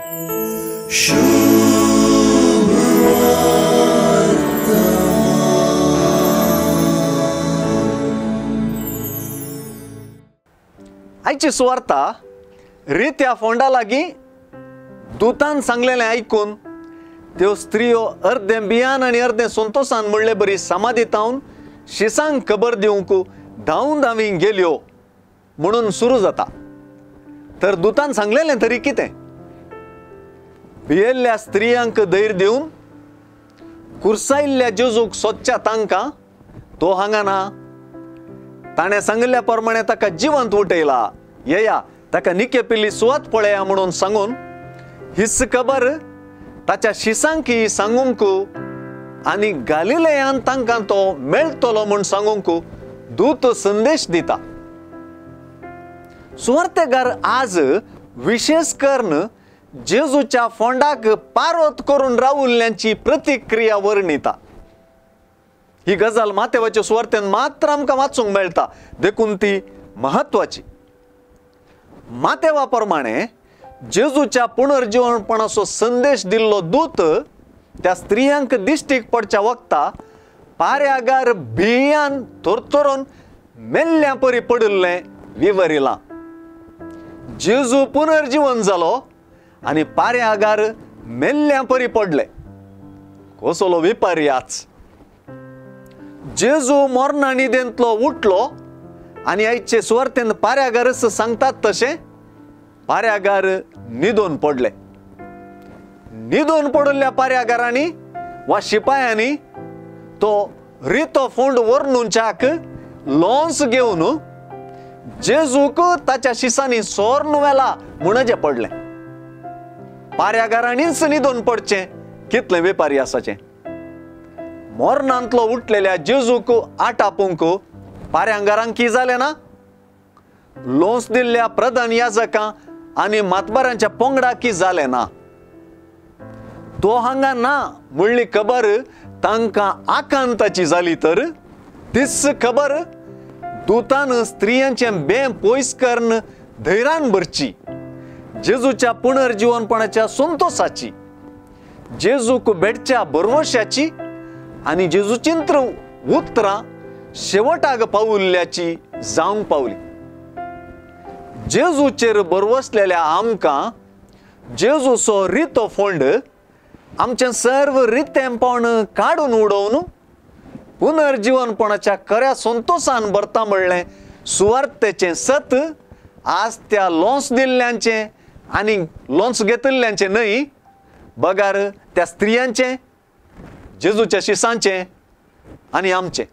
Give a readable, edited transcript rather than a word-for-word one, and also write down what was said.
आयची सुवार्ता रीत ह्या फोंडा लागी दूतान सांगलेलें ऐकून त्यो स्त्रियो अर्धे बियान आनी अर्धे संतोषान म्हणले बरी समाधीतावन शिसांक खबर दिवंक धांवन धांवी गेल्यो म्हणून सुरू जाता. तर दूतान सांगलेलें तरी कितें? भियेल्ल्या स्त्रियांक धैर्य दिवन कुर्सायिल्ल्या जेजूक सोदच्या तांकां तो हांगा ना. ताणें सांगिल्ल्या प्रमाणे ताका जिवंत उठयला. येया ताका निकेपिल्ली सुवात पळया म्हणून सांगून हिस्स खबर ताच्या शिसांकी सांगूंक आनी गालिलेयान तांकां तो मेळटलो म्हूण सांगूंक दूत संदेश दिता. सुवार्तेकार आज विशेष करून जेजूच्या फोंडाक पारोत करून रावुल्ल्यांची प्रतिक्रिया वर्णिता. ही गजाल मातेवाच्या सुवार्तेन मात्र आमकां वाचूंक मेळटा, देखून ती महत्वाची. मातेवा प्रमाणे जेजूच्या पुनर्जीवनपणाचो संदेश दिल्लो दूत त्या स्त्रियांक दिश्टीक पडच्या वक्ता पाऱ्यागार भियान थरथरोन मेल्ल्या परी पडिल्लें विवरिलां. जेजू पुनर्जीवन जालो आनी पाऱ्यागार मेल्ल्या परी पडले. कसलो विपर्यास! जेजू मरणा न्हिदेंतलो उठलो आनी आयचे सुवार्तेन पाऱ्यागारच सांगतात तशें पाऱ्यागार न्हिदोन पडले. न्हिदोन पडिल्ल्या पाऱ्यागारांनी वा शिपायांनी तो रितो फोंड व्हरनुच्याक लॉन्स घेवन जेजूक ताच्या शिसांनी सोर्न व्हेला म्हणजे पडलें. पाऱ्यागारांनीच न्हिदोन पडचें कितलें विपर्यासाचें! मरणांतलो उठलेल्या जेजूक आटापूंक पाऱ्यांगारांक की जालें ना? लोंस दिल्ल्या प्रधान याजकां आनी मातबारांच्या पंगडा की जालें ना? तो हांगा ना म्हणली खबर तांकां आकांताची जाली तर तीच खबर दूतान स्त्रियांचें बें पयस करून धैर्यान भरची, जेजूच्या पुनर्जीवनपणाच्या संतोषाची, जेजूक भेटच्या बरवश्याची आनी जेजूचिंत्र उतरां शेवटाक पावुल्ल्याची जावंक पावली. जेजूचेर बरवसलेल्या आमकां जेजूचो रितो फोंड आमचें सर्व रितेंपण काडून उडोवन पुनर्जीवनपणाच्या खऱ्या संतोषान भरता म्हणलें सुवार्तेचें सत आज त्या लॉन्स दिल्ल्यांचें आनी लॉन्स घेतिल्ल्यांचें न्हय, बगार त्या स्त्रियांचें, जेजूच्या शिसांचें आनी आमचें.